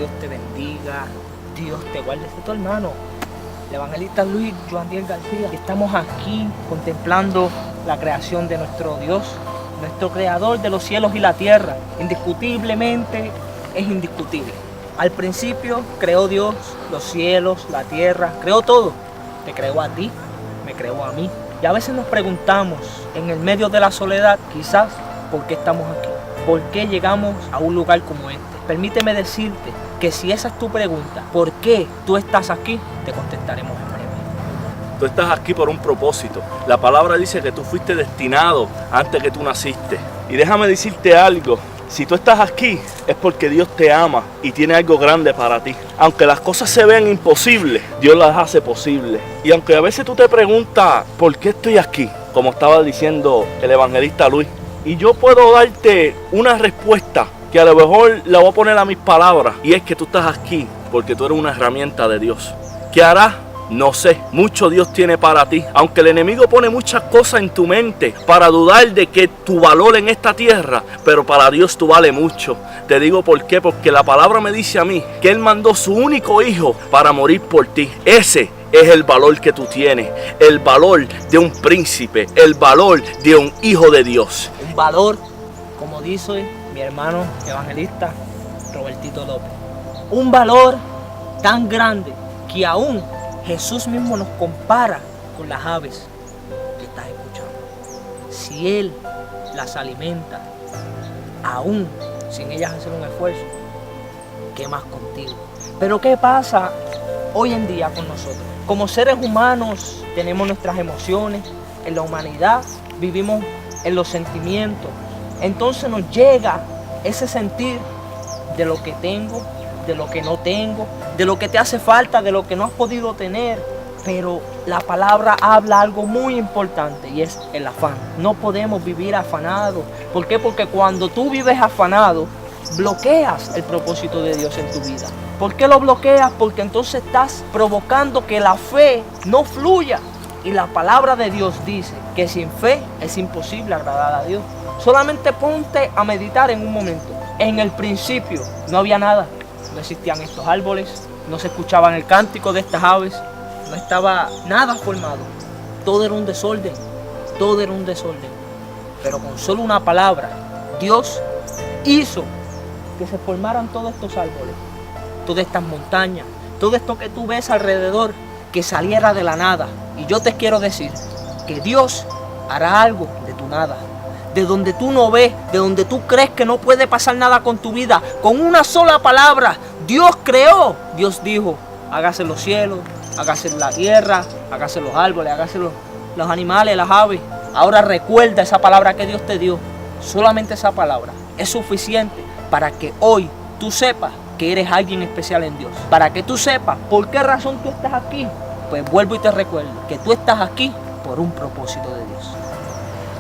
Dios te bendiga, Dios te guarde. Este es tu hermano, el evangelista Luis Joandiel García. Estamos aquí contemplando la creación de nuestro Dios, nuestro creador de los cielos y la tierra. Indiscutiblemente es indiscutible. Al principio creó Dios los cielos, la tierra, creó todo. Te creó a ti, me creó a mí. Y a veces nos preguntamos, en el medio de la soledad, quizás, ¿por qué estamos aquí? ¿Por qué llegamos a un lugar como este? Permíteme decirte que si esa es tu pregunta, ¿por qué tú estás aquí? Te contestaremos en breve. Tú estás aquí por un propósito. La palabra dice que tú fuiste destinado antes que tú naciste. Y déjame decirte algo. Si tú estás aquí es porque Dios te ama y tiene algo grande para ti. Aunque las cosas se vean imposibles, Dios las hace posibles. Y aunque a veces tú te preguntas, ¿por qué estoy aquí? Como estaba diciendo el evangelista Luis. Y yo puedo darte una respuesta que a lo mejor la voy a poner a mis palabras. Y es que tú estás aquí porque tú eres una herramienta de Dios. ¿Qué harás? No sé, mucho Dios tiene para ti. Aunque el enemigo pone muchas cosas en tu mente para dudar de que tu valor en esta tierra, pero para Dios tú vales mucho. Te digo por qué, porque la palabra me dice a mí que Él mandó su único hijo para morir por ti. Ese es el valor que tú tienes, el valor de un príncipe, el valor de un hijo de Dios. Un valor, como dice mi hermano evangelista Robertito López. Un valor tan grande que aún Jesús mismo nos compara con las aves que estás escuchando. Si Él las alimenta, aún sin ellas hacer un esfuerzo, ¿qué más contigo? Pero ¿qué pasa hoy en día con nosotros? Como seres humanos tenemos nuestras emociones. En la humanidad vivimos en los sentimientos. Entonces nos llega ese sentir de lo que tengo, de lo que no tengo, de lo que te hace falta, de lo que no has podido tener. Pero la palabra habla algo muy importante y es el afán. No podemos vivir afanados. ¿Por qué? Porque cuando tú vives afanado, bloqueas el propósito de Dios en tu vida. ¿Por qué lo bloqueas? Porque entonces estás provocando que la fe no fluya. Y la palabra de Dios dice que sin fe es imposible agradar a Dios. Solamente ponte a meditar en un momento. En el principio no había nada. No existían estos árboles, no se escuchaban el cántico de estas aves, no estaba nada formado. Todo era un desorden, todo era un desorden. Pero con solo una palabra, Dios hizo que se formaran todos estos árboles, todas estas montañas, todo esto que tú ves alrededor, que saliera de la nada. Y yo te quiero decir que Dios hará algo de tu nada. De donde tú no ves, de donde tú crees que no puede pasar nada con tu vida, con una sola palabra, Dios creó. Dios dijo, hágase los cielos, hágase la tierra, hágase los árboles, hágase los animales, las aves. Ahora recuerda esa palabra que Dios te dio. Solamente esa palabra es suficiente para que hoy tú sepas que eres alguien especial en Dios. Para que tú sepas por qué razón tú estás aquí. Pues vuelvo y te recuerdo que tú estás aquí por un propósito de Dios.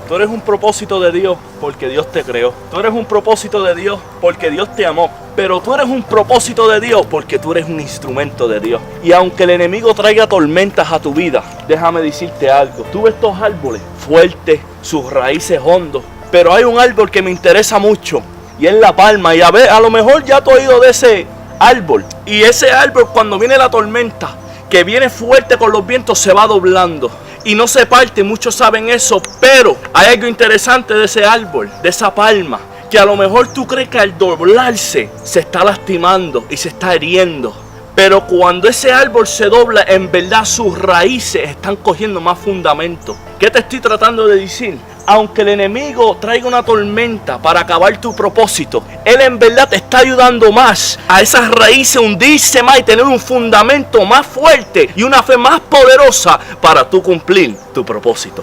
Tú eres un propósito de Dios porque Dios te creó. Tú eres un propósito de Dios porque Dios te amó. Pero tú eres un propósito de Dios porque tú eres un instrumento de Dios. Y aunque el enemigo traiga tormentas a tu vida, déjame decirte algo. Tú ves estos árboles fuertes, sus raíces hondos. Pero hay un árbol que me interesa mucho y es la palma. Y a lo mejor ya tú has oído de ese árbol. Y ese árbol, cuando viene la tormenta, que viene fuerte con los vientos, se va doblando. Y no se parte, muchos saben eso, pero hay algo interesante de ese árbol, de esa palma, que a lo mejor tú crees que al doblarse se está lastimando y se está hiriendo. Pero cuando ese árbol se dobla, en verdad sus raíces están cogiendo más fundamento. ¿Qué te estoy tratando de decir? Aunque el enemigo traiga una tormenta para acabar tu propósito, él en verdad te está ayudando más a esas raíces hundirse más y tener un fundamento más fuerte y una fe más poderosa para tú cumplir tu propósito.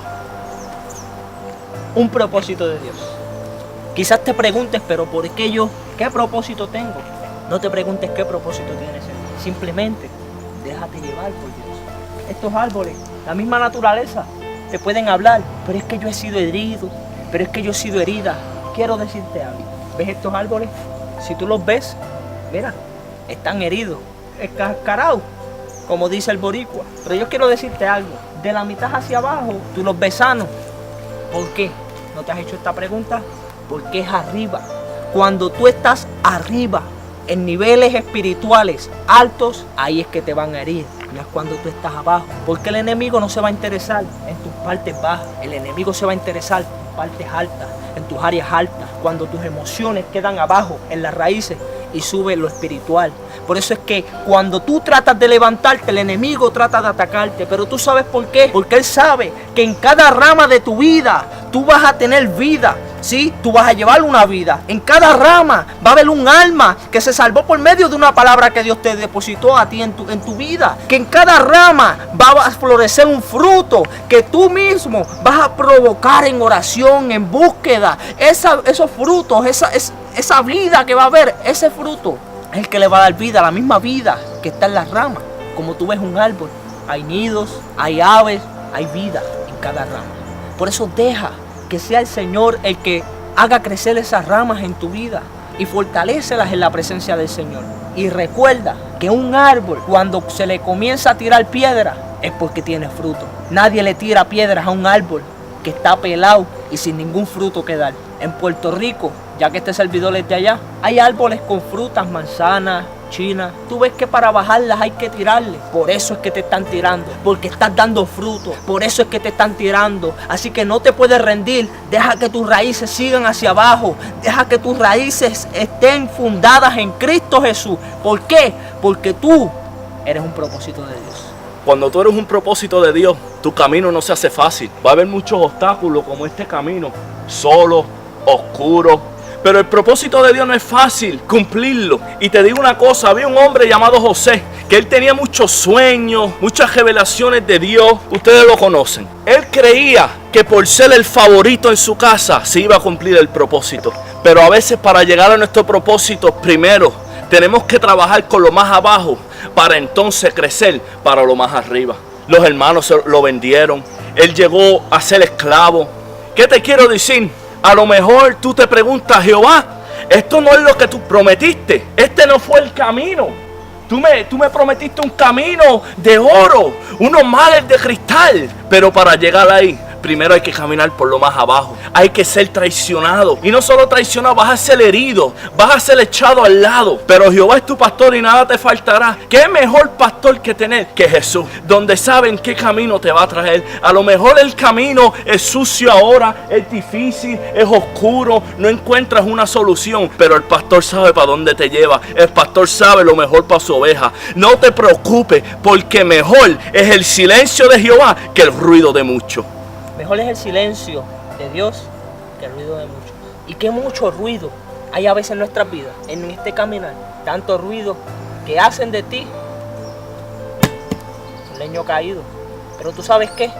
Un propósito de Dios. Quizás te preguntes, pero ¿por qué yo? ¿Qué propósito tengo? No te preguntes qué propósito tienes. Simplemente déjate llevar por Dios. Estos árboles, la misma naturaleza, te pueden hablar, pero es que yo he sido herido, pero es que yo he sido herida. Quiero decirte algo. ¿Ves estos árboles? Si tú los ves, mira, están heridos, escascarados, como dice el boricua. Pero yo quiero decirte algo. De la mitad hacia abajo, tú los ves sanos. ¿Por qué? ¿No te has hecho esta pregunta? Porque es arriba. Cuando tú estás arriba, en niveles espirituales altos, ahí es que te van a herir. No es cuando tú estás abajo. Porque el enemigo no se va a interesar en tus partes bajas. El enemigo se va a interesar en tus partes altas, en tus áreas altas. Cuando tus emociones quedan abajo, en las raíces, y sube lo espiritual. Por eso es que cuando tú tratas de levantarte, el enemigo trata de atacarte. Pero tú sabes por qué. Porque él sabe que en cada rama de tu vida tú vas a tener vida. ¿Sí? Tú vas a llevar una vida. En cada rama va a haber un alma que se salvó por medio de una palabra que Dios te depositó a ti en tu vida. Que en cada rama va a florecer un fruto que tú mismo vas a provocar en oración, en búsqueda. Esos frutos, esa vida que va a haber, ese fruto es el que le va a dar vida, la misma vida que está en las ramas. Como tú ves un árbol, hay nidos, hay aves, hay vida en cada rama. Por eso deja que sea el Señor el que haga crecer esas ramas en tu vida y fortalécelas en la presencia del Señor. Y recuerda que un árbol, cuando se le comienza a tirar piedra, es porque tiene fruto. Nadie le tira piedras a un árbol que está pelado y sin ningún fruto que dar. En Puerto Rico, ya que este servidor es de allá, hay árboles con frutas, manzanas, chinas. Tú ves que para bajarlas hay que tirarles. Por eso es que te están tirando, porque estás dando fruto. Por eso es que te están tirando. Así que no te puedes rendir. Deja que tus raíces sigan hacia abajo. Deja que tus raíces estén fundadas en Cristo Jesús. ¿Por qué? Porque tú eres un propósito de Dios. Cuando tú eres un propósito de Dios, tu camino no se hace fácil. Va a haber muchos obstáculos como este camino, solo, oscuro. Pero el propósito de Dios no es fácil cumplirlo. Y te digo una cosa, había un hombre llamado José, que él tenía muchos sueños, muchas revelaciones de Dios. Ustedes lo conocen. Él creía que por ser el favorito en su casa se iba a cumplir el propósito. Pero a veces para llegar a nuestro propósito, primero tenemos que trabajar con lo más abajo para entonces crecer para lo más arriba. Los hermanos lo vendieron. Él llegó a ser esclavo. ¿Qué te quiero decir? A lo mejor tú te preguntas, Jehová, esto no es lo que tú prometiste. Este no fue el camino. Tú me prometiste un camino de oro, unos mares de cristal. Pero para llegar ahí, primero hay que caminar por lo más abajo. Hay que ser traicionado. Y no solo traicionado, vas a ser herido. Vas a ser echado al lado. Pero Jehová es tu pastor y nada te faltará. ¿Qué mejor pastor que tener que Jesús? Donde saben qué camino te va a traer. A lo mejor el camino es sucio ahora, es difícil, es oscuro. No encuentras una solución. Pero el pastor sabe para dónde te lleva. El pastor sabe lo mejor para su oveja. No te preocupes, porque mejor es el silencio de Jehová que el ruido de muchos. Mejor es el silencio de Dios que el ruido de muchos. Y qué mucho ruido hay a veces en nuestras vidas, en este caminar. Tanto ruido que hacen de ti un leño caído. Pero tú sabes qué,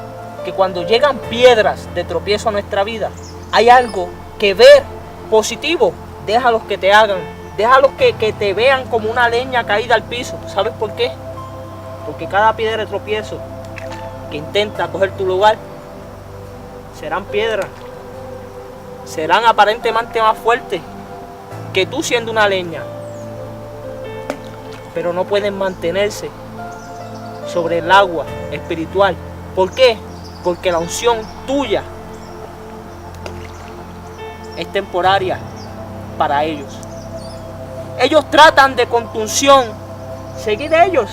que cuando llegan piedras de tropiezo a nuestra vida, hay algo que ver positivo. Déjalos que te hagan, déjalos que te vean como una leña caída al piso. ¿Sabes por qué? Porque cada piedra de tropiezo que intenta coger tu lugar serán piedras, serán aparentemente más fuertes que tú siendo una leña, pero no pueden mantenerse sobre el agua espiritual. ¿Por qué? Porque la unción tuya es temporaria para ellos. Ellos tratan de con tu unción seguir ellos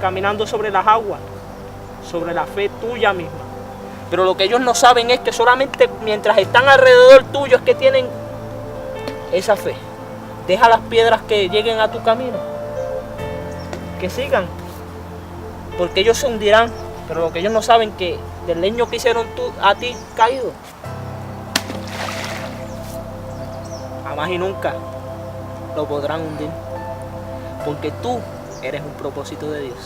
caminando sobre las aguas, sobre la fe tuya misma. Pero lo que ellos no saben es que solamente mientras están alrededor tuyo es que tienen esa fe. Deja las piedras que lleguen a tu camino, que sigan, porque ellos se hundirán. Pero lo que ellos no saben que del leño que hicieron a ti caído, jamás y nunca lo podrán hundir, porque tú eres un propósito de Dios.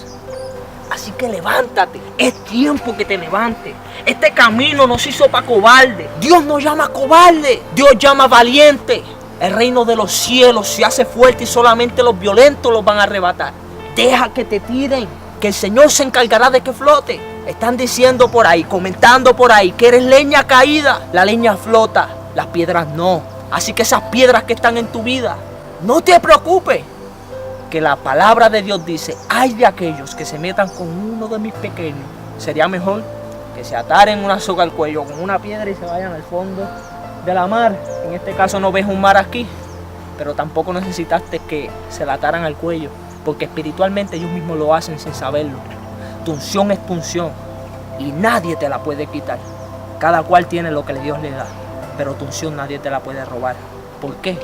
Así que levántate, es tiempo que te levantes. Este camino no se hizo para cobarde. Dios no llama cobarde, Dios llama valiente. El reino de los cielos se hace fuerte y solamente los violentos los van a arrebatar. Deja que te tiren, que el Señor se encargará de que flote. Están diciendo por ahí, comentando por ahí, que eres leña caída. La leña flota, las piedras no. Así que esas piedras que están en tu vida, no te preocupes. Que la palabra de Dios dice, ay de aquellos que se metan con uno de mis pequeños. Sería mejor que se ataren una soga al cuello con una piedra y se vayan al fondo de la mar. En este caso no ves un mar aquí, pero tampoco necesitaste que se la ataran al cuello, porque espiritualmente ellos mismos lo hacen sin saberlo. Tu unción es tu unción y nadie te la puede quitar. Cada cual tiene lo que Dios le da, pero tu unción nadie te la puede robar. ¿Por qué?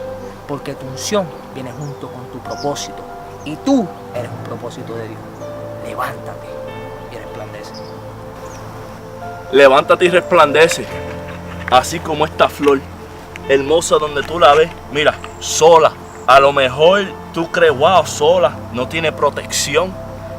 Porque tu unción viene junto con tu propósito y tú eres un propósito de Dios. Levántate y resplandece. Levántate y resplandece, así como esta flor hermosa donde tú la ves, mira, sola. A lo mejor tú crees, wow, sola, no tiene protección,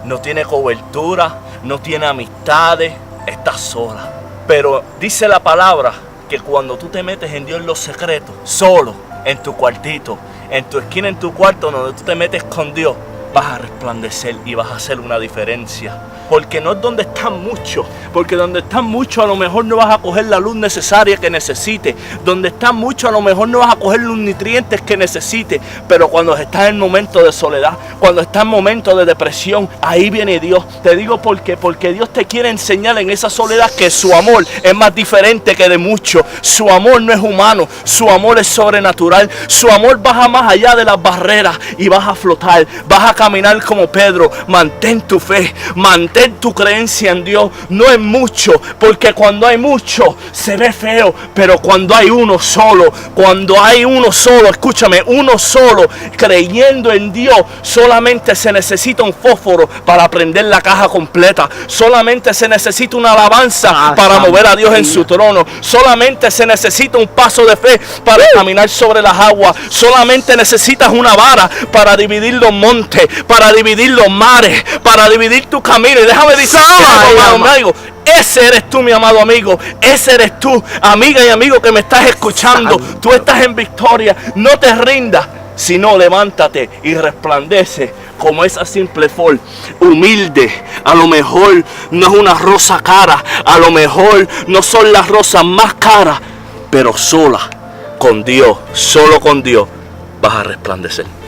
no tiene cobertura, no tiene amistades, está sola. Pero dice la palabra que cuando tú te metes en Dios en los secretos, solo, en tu cuartito, en tu esquina, en tu cuarto, donde tú te metes con Dios, vas a resplandecer y vas a hacer una diferencia. Porque no es donde están muchos, porque donde están muchos a lo mejor no vas a coger la luz necesaria que necesites, donde están muchos a lo mejor no vas a coger los nutrientes que necesites, pero cuando estás en momentos de soledad, cuando estás en momentos de depresión, ahí viene Dios. Te digo porque Dios te quiere enseñar en esa soledad que su amor es más diferente que de muchos. Su amor no es humano, su amor es sobrenatural, su amor baja más allá de las barreras y vas a flotar, vas a caminar como Pedro. Mantén tu fe, mantén tu creencia en Dios. No es mucho, porque cuando hay mucho se ve feo, pero cuando hay uno solo, escúchame, uno solo creyendo en Dios, solamente se necesita un fósforo para prender la caja completa, solamente se necesita una alabanza para mover a Dios en su trono, solamente se necesita un paso de fe para caminar sobre las aguas, solamente necesitas una vara para dividir los montes, para dividir los mares, para dividir tu camino. Y déjame decir, amigo, ese eres tú, mi amado amigo, ese eres tú, amiga y amigo que me estás escuchando. Tú estás en victoria, no te rindas, sino levántate y resplandece como esa simple flor, humilde. A lo mejor no es una rosa cara, a lo mejor no son las rosas más caras, pero sola, con Dios, solo con Dios, vas a resplandecer.